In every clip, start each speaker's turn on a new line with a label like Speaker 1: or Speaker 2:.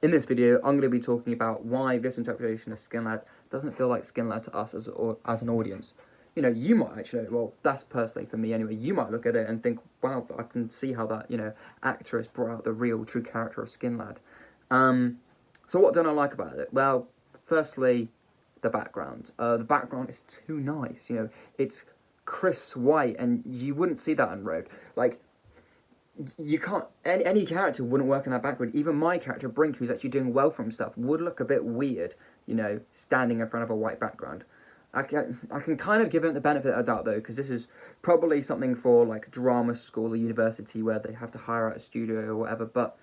Speaker 1: in this video, I'm going to be talking about why this interpretation of skinlad doesn't feel like skinlad to us as an audience. You know, you might actually, well, that's personally for me anyway, you might look at it and think, wow, I can see how that, actor has brought out the real, true character of skinlad. So what don't I like about it? Well, firstly, the background. The background is too nice, it's crisp white, and you wouldn't see that on road. Like, you can't, any character wouldn't work in that background. Even my character, Brink, who's actually doing well for himself, would look a bit weird, standing in front of a white background. I can kind of give it the benefit of the doubt, though, because this is probably something for, like, drama school or university where they have to hire out a studio or whatever. But,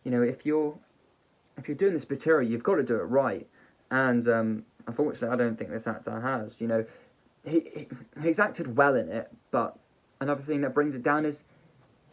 Speaker 1: if you're doing this material, you've got to do it right. And, unfortunately, I don't think this actor has. He's acted well in it, but another thing that brings it down is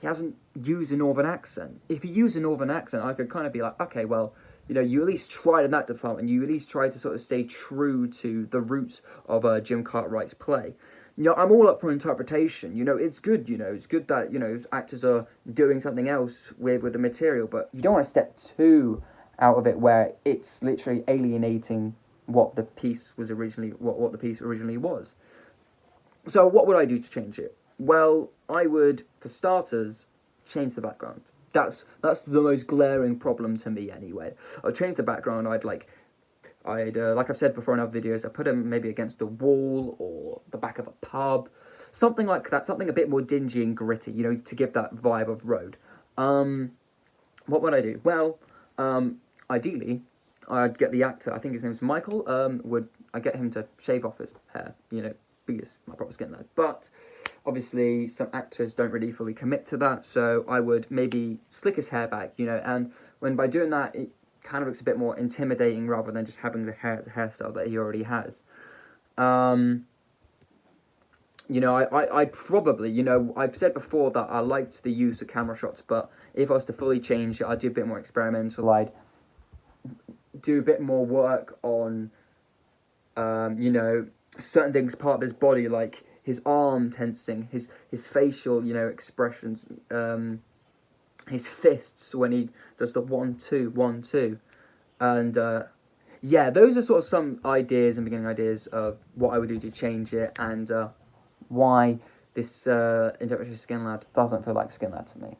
Speaker 1: he hasn't used a northern accent. If he used a northern accent, I could kind of be like, okay, well, you at least tried in that department. You at least tried to sort of stay true to the roots of Jim Cartwright's play. I'm all up for interpretation. It's good. It's good that actors are doing something else with the material, but you don't want to step too out of it where it's literally alienating what the piece was originally what the piece originally was. So what would I do to change it? Well, I would, for starters, change the background. That's the most glaring problem to me anyway. I'd change the background. like I've said before in other videos, I'd put him maybe against the wall or the back of a pub, something like that, something a bit more dingy and gritty, to give that vibe of road. What would I do? Well, ideally, I'd get the actor, I think his name's Michael, I'd get him to shave off his hair, be my proper skin lad. But obviously, some actors don't really fully commit to that, so I would maybe slick his hair back, and by doing that, it kind of looks a bit more intimidating rather than just having the hairstyle that he already has. I probably, I've said before that I liked the use of camera shots, but if I was to fully change it, I'd do a bit more experimental. I'd do a bit more work on, certain things, part of his body, like his arm tensing, his facial, expressions, his fists when he does the 1-2, 1-2, and those are sort of some ideas and beginning ideas of what I would do to change it, and why this interpretation of skinlad doesn't feel like skinlad to me.